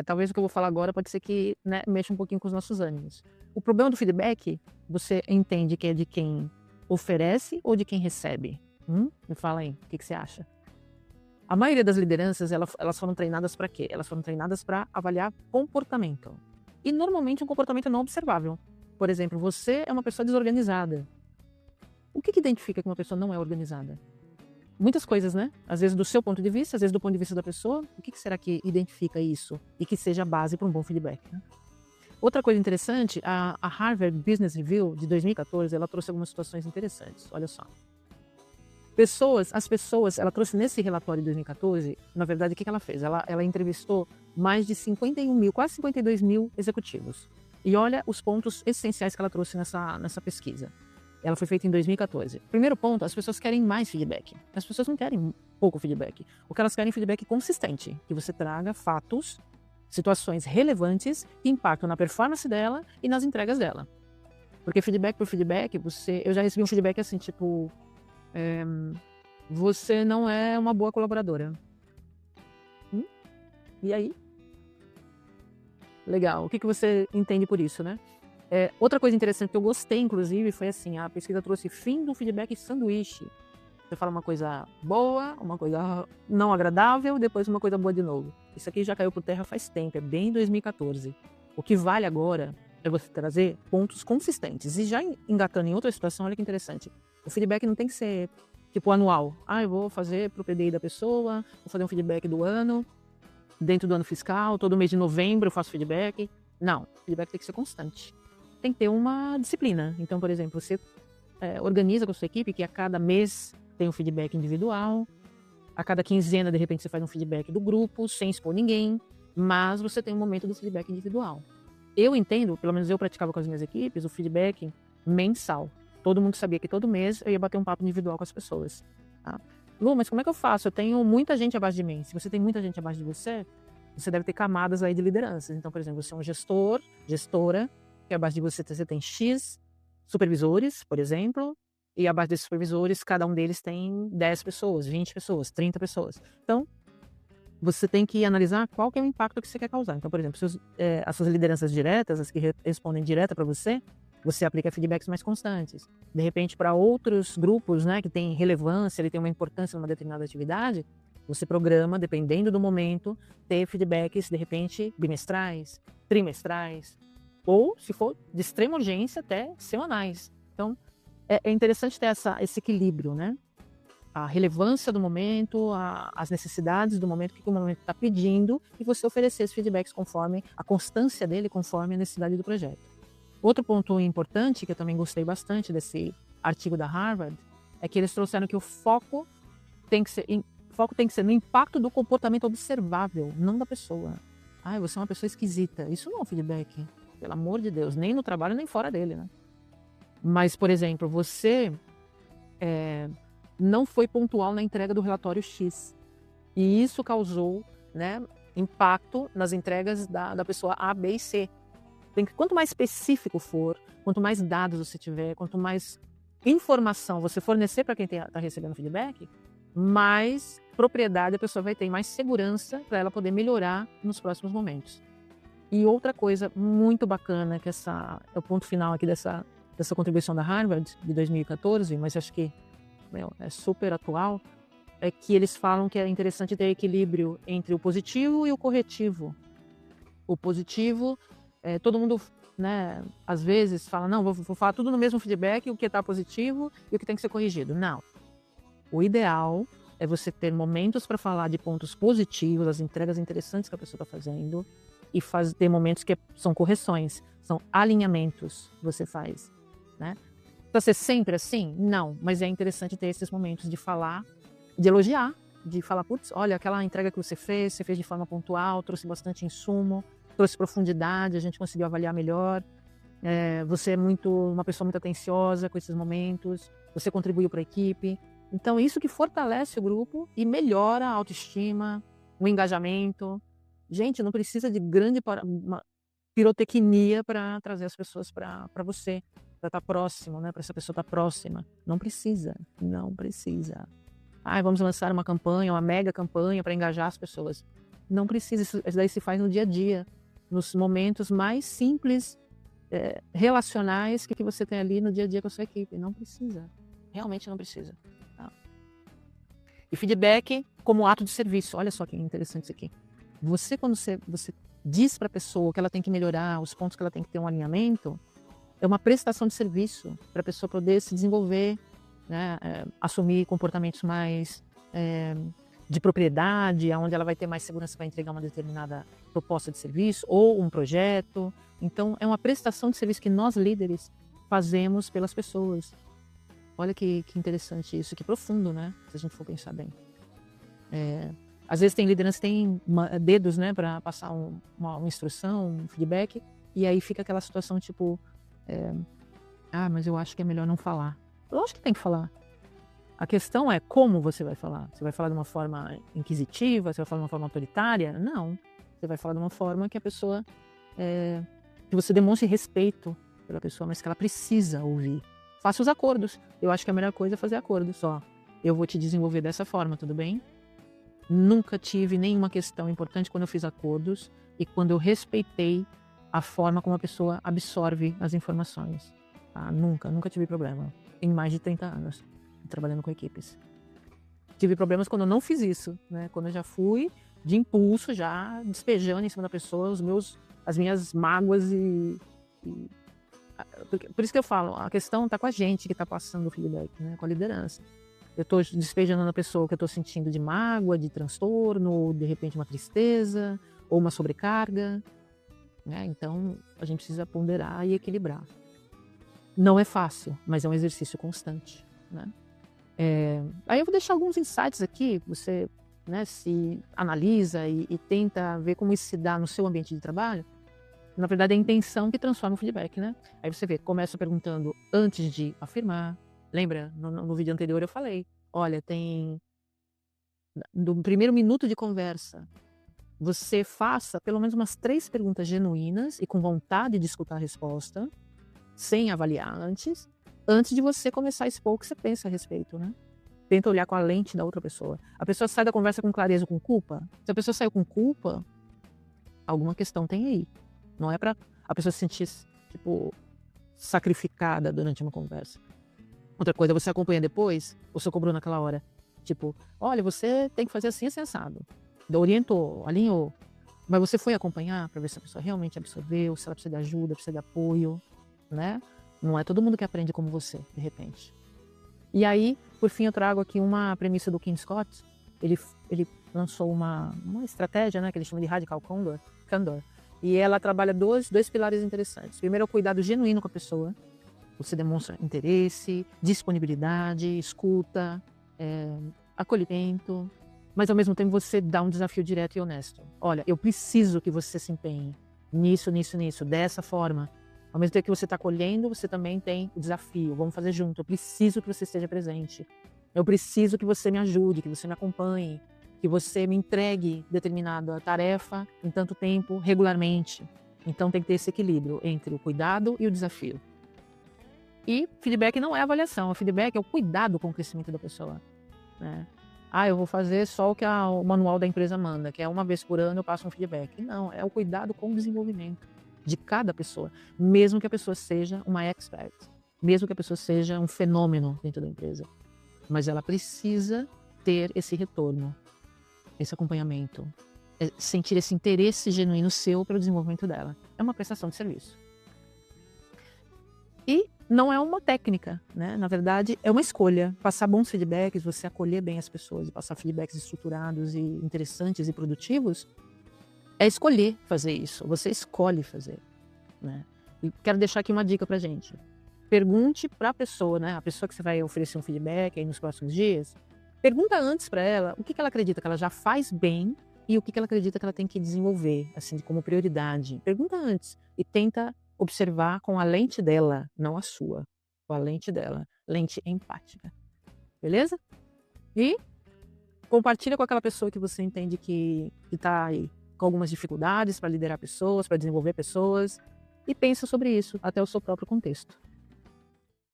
Talvez o que eu vou falar agora pode ser que, né, mexa um pouquinho com os nossos ânimos. O problema do feedback, você entende que é de quem oferece ou de quem recebe? Me fala aí, o que que você acha? A maioria das lideranças, elas foram treinadas para quê? Elas foram treinadas para avaliar comportamento. E normalmente um comportamento não observável. Por exemplo, você é uma pessoa desorganizada. O que que identifica que uma pessoa não é organizada? Muitas coisas, né? Às vezes do seu ponto de vista, às vezes do ponto de vista da pessoa. O que que será que identifica isso e que seja a base para um bom feedback, né? Outra coisa interessante, a Harvard Business Review de 2014, ela trouxe algumas situações interessantes. Olha só. As pessoas, ela trouxe nesse relatório de 2014, na verdade, o que que ela fez? Ela entrevistou mais de 51 mil, quase 52 mil executivos. E olha os pontos essenciais que ela trouxe nessa pesquisa. Ela foi feita em 2014. Primeiro ponto, as pessoas querem mais feedback. As pessoas não querem pouco feedback. O que elas querem é feedback consistente, que você traga fatos, situações relevantes que impactam na performance dela e nas entregas dela. Porque feedback por feedback, eu já recebi um feedback assim, tipo, você não é uma boa colaboradora. E aí? Legal. O que que você entende por isso, né? Outra coisa interessante que eu gostei, inclusive, foi assim, a pesquisa trouxe fim do feedback sanduíche. Você fala uma coisa boa, uma coisa não agradável, depois uma coisa boa de novo. Isso aqui já caiu por terra faz tempo, é bem 2014. O que vale agora é você trazer pontos consistentes. E já engatando em outra situação, olha que interessante. O feedback não tem que ser, tipo, anual. Eu vou fazer pro PDI da pessoa, vou fazer um feedback do ano, dentro do ano fiscal, todo mês de novembro eu faço feedback. Não, o feedback tem que ser constante. Tem que ter uma disciplina. Então, por exemplo, você organiza com a sua equipe que a cada mês tem um feedback individual, a cada quinzena, de repente, você faz um feedback do grupo, sem expor ninguém, mas você tem um momento do feedback individual. Eu entendo, pelo menos eu praticava com as minhas equipes, o feedback mensal. Todo mundo sabia que todo mês eu ia bater um papo individual com as pessoas. Tá? Lu, mas como é que eu faço? Eu tenho muita gente abaixo de mim. Se você tem muita gente abaixo de você deve ter camadas aí de lideranças. Então, por exemplo, você é um gestor, gestora, que abaixo de você tem X supervisores, por exemplo, e abaixo desses supervisores, cada um deles tem 10 pessoas, 20 pessoas, 30 pessoas. Então, você tem que analisar qual que é o impacto que você quer causar. Então, por exemplo, as suas lideranças diretas, as que respondem direta para você aplica feedbacks mais constantes. De repente, para outros grupos, né, que têm relevância, ele tem uma importância numa determinada atividade, você programa, dependendo do momento, ter feedbacks, de repente, bimestrais, trimestrais, ou, se for de extrema urgência, até semanais. Então, é interessante ter esse equilíbrio, né? A relevância do momento, as necessidades do momento, o que o momento está pedindo, e você oferecer esses feedbacks conforme a constância dele, conforme a necessidade do projeto. Outro ponto importante, que eu também gostei bastante desse artigo da Harvard, é que eles trouxeram que o foco tem que ser no impacto do comportamento observável, não da pessoa. Você é uma pessoa esquisita. Isso não é um feedback, pelo amor de Deus, nem no trabalho, nem fora dele, né? Mas, por exemplo, você não foi pontual na entrega do relatório X. E isso causou, né, impacto nas entregas da pessoa A, B e C. Quanto mais específico for, quanto mais dados você tiver, quanto mais informação você fornecer para quem está recebendo feedback, mais propriedade a pessoa vai ter, mais segurança para ela poder melhorar nos próximos momentos. E outra coisa muito bacana, que é o ponto final aqui dessa contribuição da Harvard, de 2014, mas acho que é super atual, é que eles falam que é interessante ter equilíbrio entre o positivo e o corretivo. O positivo, todo mundo, né, às vezes fala, não, vou falar tudo no mesmo feedback, o que está positivo e o que tem que ser corrigido. Não. O ideal é você ter momentos para falar de pontos positivos, as entregas interessantes que a pessoa está fazendo, e ter momentos que são correções, são alinhamentos que você faz, né? Precisa ser sempre assim? Não, mas é interessante ter esses momentos de falar, de elogiar, de falar, putz, olha, aquela entrega que você fez de forma pontual, trouxe bastante insumo, trouxe profundidade, a gente conseguiu avaliar melhor, você é uma pessoa muito atenciosa com esses momentos, você contribuiu para a equipe. Então, isso que fortalece o grupo e melhora a autoestima, o engajamento. Gente, não precisa de grande pirotecnia para trazer as pessoas para você, para estar próximo, né? Para essa pessoa estar próxima. Não precisa, não precisa. Vamos lançar uma campanha, uma mega campanha para engajar as pessoas. Não precisa, isso daí se faz no dia a dia, nos momentos mais simples, relacionais que você tem ali no dia a dia com a sua equipe. Não precisa, realmente não precisa. Tá? E feedback como ato de serviço. Olha só que interessante isso aqui. Quando você diz para a pessoa que ela tem que melhorar, os pontos que ela tem que ter um alinhamento, é uma prestação de serviço para a pessoa poder se desenvolver, né? Assumir comportamentos mais de propriedade, onde ela vai ter mais segurança para entregar uma determinada proposta de serviço ou um projeto. Então, é uma prestação de serviço que nós, líderes, fazemos pelas pessoas. Olha que interessante isso, que profundo, né? Se a gente for pensar bem. Às vezes tem liderança que tem dedos, né, para passar uma instrução, um feedback, e aí fica aquela situação tipo, mas eu acho que é melhor não falar. Lógico que tem que falar. A questão é como você vai falar. Você vai falar de uma forma inquisitiva? Você vai falar de uma forma autoritária? Não. Você vai falar de uma forma que a pessoa, que você demonstre respeito pela pessoa, mas que ela precisa ouvir. Faça os acordos. Eu acho que a melhor coisa é fazer acordos. Eu vou te desenvolver dessa forma, tudo bem? Nunca tive nenhuma questão importante quando eu fiz acordos e quando eu respeitei a forma como a pessoa absorve as informações. Tá? Nunca tive problema. Em mais de 30 anos, trabalhando com equipes. Tive problemas quando eu não fiz isso, né? Quando eu já fui de impulso, já despejando em cima da pessoa as minhas mágoas por isso que eu falo, a questão está com a gente que está passando o feedback, né? Com a liderança. Eu estou despejando na pessoa o que eu estou sentindo de mágoa, de transtorno, ou de repente uma tristeza, ou uma sobrecarga. Né? Então, a gente precisa ponderar e equilibrar. Não é fácil, mas é um exercício constante. Né? Aí eu vou deixar alguns insights aqui, você, né, se analisa e tenta ver como isso se dá no seu ambiente de trabalho. Na verdade, é a intenção que transforma o feedback. Né? Aí você vê, começa perguntando antes de afirmar. Lembra? No vídeo anterior eu falei, olha, no primeiro minuto de conversa, você faça pelo menos umas 3 perguntas genuínas e com vontade de escutar a resposta, sem avaliar antes de você começar a expor o que você pensa a respeito, né? Tenta olhar com a lente da outra pessoa. A pessoa sai da conversa com clareza ou com culpa? Se a pessoa saiu com culpa, alguma questão tem aí. Não é pra a pessoa se sentir, tipo, sacrificada durante uma conversa. Outra coisa, você acompanha depois, ou você cobrou naquela hora? Tipo, olha, você tem que fazer assim, assim, assado. Orientou, alinhou. Mas você foi acompanhar para ver se a pessoa realmente absorveu, se ela precisa de ajuda, precisa de apoio, né? Não é todo mundo que aprende como você, de repente. E aí, por fim, eu trago aqui uma premissa do King Scott. Ele lançou uma estratégia, né, que ele chama de Radical Candor. E ela trabalha dois pilares interessantes. Primeiro é o cuidado genuíno com a pessoa. Você demonstra interesse, disponibilidade, escuta, acolhimento, mas ao mesmo tempo você dá um desafio direto e honesto. Olha, eu preciso que você se empenhe nisso, dessa forma. Ao mesmo tempo que você está acolhendo, você também tem o desafio. Vamos fazer junto. Eu preciso que você esteja presente. Eu preciso que você me ajude, que você me acompanhe, que você me entregue determinada tarefa em tanto tempo, regularmente. Então tem que ter esse equilíbrio entre o cuidado e o desafio. E feedback não é avaliação, o feedback é o cuidado com o crescimento da pessoa. Né? Eu vou fazer só o que o manual da empresa manda, que é uma vez por ano eu passo um feedback. Não, é o cuidado com o desenvolvimento de cada pessoa, mesmo que a pessoa seja uma expert, mesmo que a pessoa seja um fenômeno dentro da empresa. Mas ela precisa ter esse retorno, esse acompanhamento, sentir esse interesse genuíno seu pelo desenvolvimento dela. É uma prestação de serviço. E não é uma técnica, né? Na verdade, é uma escolha. Passar bons feedbacks, você acolher bem as pessoas e passar feedbacks estruturados e interessantes e produtivos, é escolher fazer isso. Você escolhe fazer, né? E quero deixar aqui uma dica pra gente. Pergunte para a pessoa, né? A pessoa que você vai oferecer um feedback aí nos próximos dias, pergunta antes para ela o que ela acredita que ela já faz bem e o que ela acredita que ela tem que desenvolver, assim, como prioridade. Pergunta antes e tenta observar com a lente dela, não a sua, com a lente dela, lente empática, beleza? E compartilha com aquela pessoa que você entende que está aí com algumas dificuldades para liderar pessoas, para desenvolver pessoas, e pensa sobre isso até o seu próprio contexto.